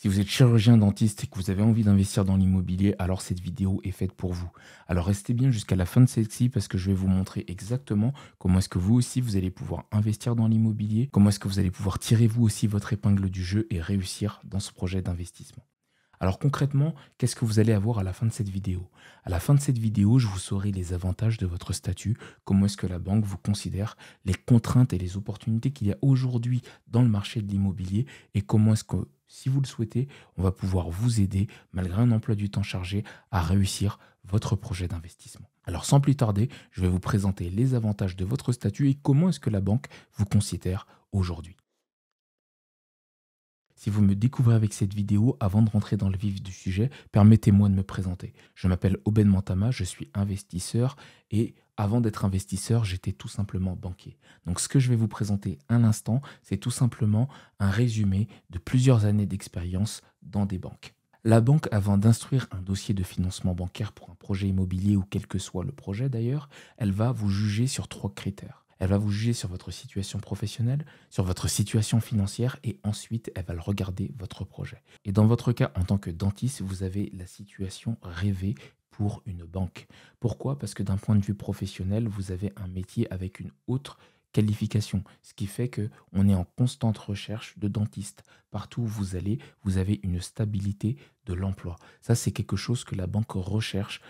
Si vous êtes chirurgien dentiste et que vous avez envie d'investir dans l'immobilier, alors cette vidéo est faite pour vous. Alors restez bien jusqu'à la fin de celle-ci parce que je vais vous montrer exactement comment est-ce que vous aussi vous allez pouvoir investir dans l'immobilier, comment est-ce que vous allez pouvoir tirer vous aussi votre épingle du jeu et réussir dans ce projet d'investissement. Alors concrètement, qu'est-ce que vous allez avoir à la fin de cette vidéo? À la fin de cette vidéo, je vous saurai les avantages de votre statut, comment est-ce que la banque vous considère, les contraintes et les opportunités qu'il y a aujourd'hui dans le marché de l'immobilier et comment est-ce que, si vous le souhaitez, on va pouvoir vous aider, malgré un emploi du temps chargé, à réussir votre projet d'investissement. Alors sans plus tarder, je vais vous présenter les avantages de votre statut et comment est-ce que la banque vous considère aujourd'hui. Si vous me découvrez avec cette vidéo, avant de rentrer dans le vif du sujet, permettez-moi de me présenter. Je m'appelle Oben Mantama, je suis investisseur et avant d'être investisseur, j'étais tout simplement banquier. Donc ce que je vais vous présenter à l'instant, c'est tout simplement un résumé de plusieurs années d'expérience dans des banques. La banque, avant d'instruire un dossier de financement bancaire pour un projet immobilier ou quel que soit le projet d'ailleurs, elle va vous juger sur 3 critères. Elle va vous juger sur votre situation professionnelle, sur votre situation financière et ensuite elle va le regarder votre projet. Et dans votre cas, en tant que dentiste, vous avez la situation rêvée pour une banque. Pourquoi? Parce que d'un point de vue professionnel, vous avez un métier avec une haute qualification, ce qui fait que on est en constante recherche de dentistes. Partout où vous allez, vous avez une stabilité de l'emploi. Ça, c'est quelque chose que la banque recherche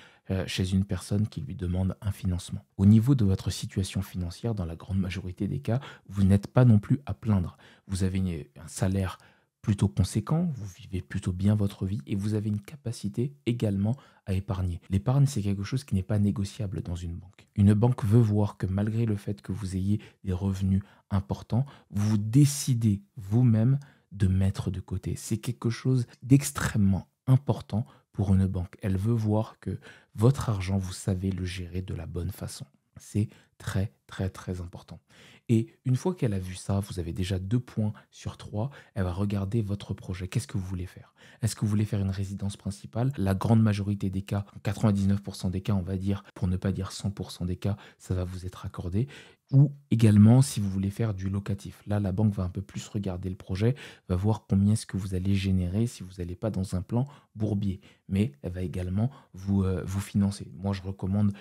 chez une personne qui lui demande un financement. Au niveau de votre situation financière, dans la grande majorité des cas, vous n'êtes pas non plus à plaindre. Vous avez un salaire plutôt conséquent, vous vivez plutôt bien votre vie et vous avez une capacité également à épargner. L'épargne, c'est quelque chose qui n'est pas négociable dans une banque. Une banque veut voir que malgré le fait que vous ayez des revenus importants, vous décidez vous-même de mettre de côté. C'est quelque chose d'extrêmement important pour une banque. Elle veut voir que votre argent, vous savez le gérer de la bonne façon. C'est très, très, très important. Et une fois qu'elle a vu ça, vous avez déjà 2 points sur 3. Elle va regarder votre projet. Qu'est-ce que vous voulez faire? Est-ce que vous voulez faire une résidence principale? La grande majorité des cas, 99% des cas, on va dire, pour ne pas dire 100% des cas, ça va vous être accordé. Ou également, si vous voulez faire du locatif. Là, la banque va un peu plus regarder le projet, va voir combien est-ce que vous allez générer si vous n'allez pas dans un plan bourbier. Mais elle va également vous financer. Moi, je recommande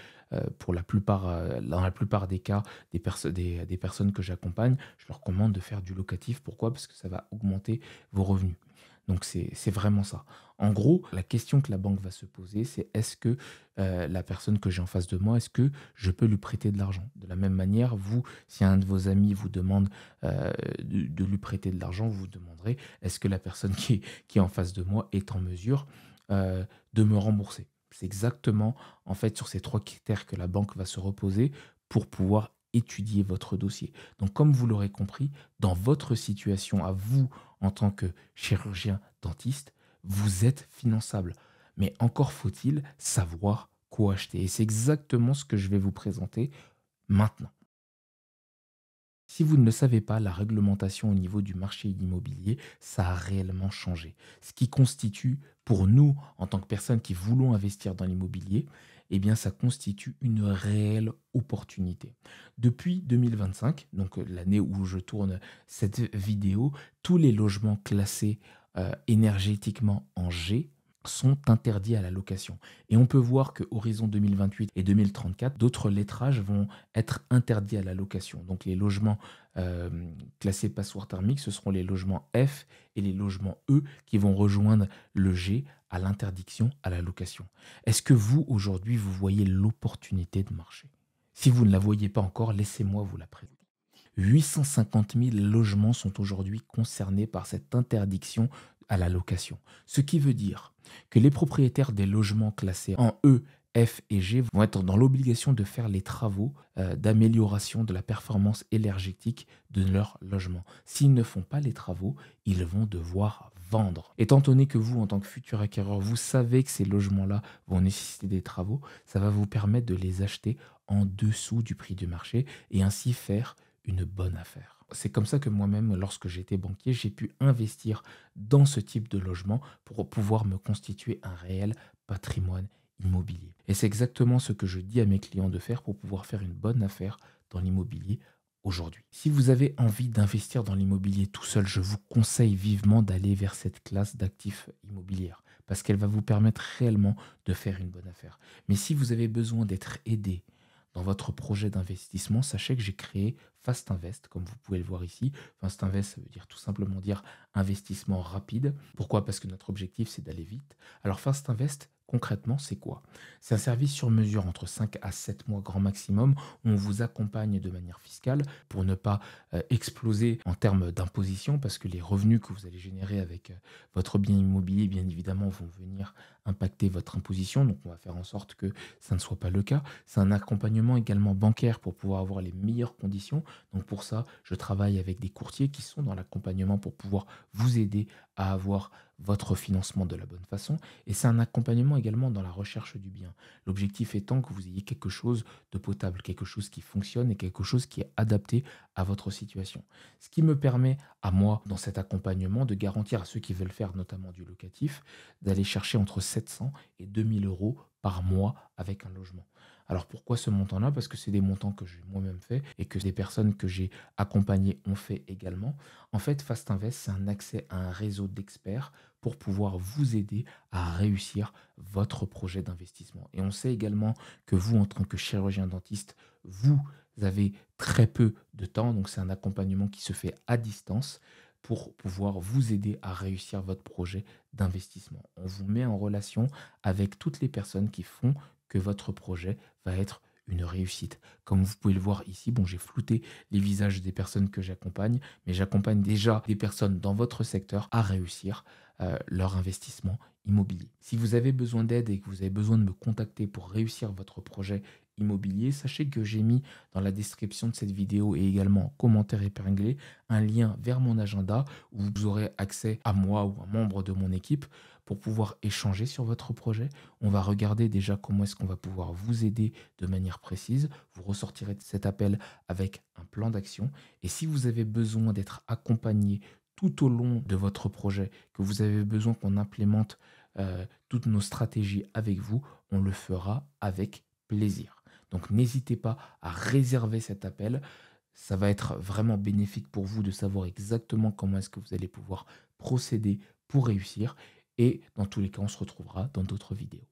pour dans la plupart des cas, des personnes que j'accompagne, je leur recommande de faire du locatif. Pourquoi? Parce que ça va augmenter vos revenus. Donc c'est vraiment ça. En gros, la question que la banque va se poser, c'est est-ce que la personne que j'ai en face de moi, est-ce que je peux lui prêter de l'argent? De la même manière, vous, si un de vos amis vous demande de lui prêter de l'argent, vous vous demanderez est-ce que la personne qui est en face de moi est en mesure de me rembourser? C'est exactement en fait sur ces 3 critères que la banque va se reposer pour pouvoir étudier votre dossier. Donc comme vous l'aurez compris, dans votre situation à vous en tant que chirurgien dentiste, vous êtes finançable. Mais encore faut-il savoir quoi acheter. Et c'est exactement ce que je vais vous présenter maintenant. Si vous ne le savez pas, la réglementation au niveau du marché immobilier, ça a réellement changé. Ce qui constitue, pour nous, en tant que personnes qui voulons investir dans l'immobilier, eh bien, ça constitue une réelle opportunité. Depuis 2025, donc l'année où je tourne cette vidéo, tous les logements classés énergétiquement en G sont interdits à la location. Et on peut voir que horizon 2028 et 2034, d'autres lettrages vont être interdits à la location. Donc les logements euh, classés passoire thermique, ce seront les logements F et les logements E qui vont rejoindre le G à l'interdiction à la location. Est-ce que vous, aujourd'hui, vous voyez l'opportunité de marché? Si vous ne la voyez pas encore, laissez-moi vous la présenter. 850 000 logements sont aujourd'hui concernés par cette interdiction à la location. Ce qui veut dire que les propriétaires des logements classés en E, F et G vont être dans l'obligation de faire les travaux d'amélioration de la performance énergétique de leur logement. S'ils ne font pas les travaux, ils vont devoir vendre. Étant donné que vous, en tant que futur acquéreur, vous savez que ces logements-là vont nécessiter des travaux, ça va vous permettre de les acheter en dessous du prix du marché et ainsi faire une bonne affaire. C'est comme ça que moi-même, lorsque j'étais banquier, j'ai pu investir dans ce type de logement pour pouvoir me constituer un réel patrimoine immobilier. Et c'est exactement ce que je dis à mes clients de faire pour pouvoir faire une bonne affaire dans l'immobilier aujourd'hui. Si vous avez envie d'investir dans l'immobilier tout seul, je vous conseille vivement d'aller vers cette classe d'actifs immobilières parce qu'elle va vous permettre réellement de faire une bonne affaire. Mais si vous avez besoin d'être aidé dans votre projet d'investissement, sachez que j'ai créé Fast Invest, comme vous pouvez le voir ici. Fast Invest, ça veut dire tout simplement dire investissement rapide. Pourquoi? Parce que notre objectif, c'est d'aller vite. Alors Fast Invest, concrètement, c'est quoi? C'est un service sur mesure entre 5 à 7 mois grand maximum où on vous accompagne de manière fiscale pour ne pas exploser en termes d'imposition parce que les revenus que vous allez générer avec votre bien immobilier, bien évidemment, vont venir impacter votre imposition. Donc, on va faire en sorte que ça ne soit pas le cas. C'est un accompagnement également bancaire pour pouvoir avoir les meilleures conditions. Donc, pour ça, je travaille avec des courtiers qui sont dans l'accompagnement pour pouvoir vous aider à avoir votre financement de la bonne façon. Et c'est un accompagnement également dans la recherche du bien. L'objectif étant que vous ayez quelque chose de potable, quelque chose qui fonctionne et quelque chose qui est adapté à votre situation. Ce qui me permet à moi, dans cet accompagnement, de garantir à ceux qui veulent faire notamment du locatif, d'aller chercher entre 700 et 2000 euros par mois avec un logement. Alors pourquoi ce montant-là? Parce que c'est des montants que j'ai moi-même fait et que des personnes que j'ai accompagnées ont fait également. En fait, Fast Invest, c'est un accès à un réseau d'experts pour pouvoir vous aider à réussir votre projet d'investissement. Et on sait également que vous, en tant que chirurgien dentiste, vous avez très peu de temps, donc c'est un accompagnement qui se fait à distance pour pouvoir vous aider à réussir votre projet d'investissement. On vous met en relation avec toutes les personnes qui font que votre projet va être une réussite. Comme vous pouvez le voir ici, bon, j'ai flouté les visages des personnes que j'accompagne, mais j'accompagne déjà des personnes dans votre secteur à réussir leur investissement immobilier. Si vous avez besoin d'aide et que vous avez besoin de me contacter pour réussir votre projet immobilier, sachez que j'ai mis dans la description de cette vidéo et également en commentaire épinglé un lien vers mon agenda où vous aurez accès à moi ou un membre de mon équipe pour pouvoir échanger sur votre projet. On va regarder déjà comment est-ce qu'on va pouvoir vous aider de manière précise. Vous ressortirez de cet appel avec un plan d'action. Et si vous avez besoin d'être accompagné tout au long de votre projet, que vous avez besoin qu'on implémente toutes nos stratégies avec vous, on le fera avec plaisir. Donc n'hésitez pas à réserver cet appel. Ça va être vraiment bénéfique pour vous de savoir exactement comment est-ce que vous allez pouvoir procéder pour réussir. Et dans tous les cas, on se retrouvera dans d'autres vidéos.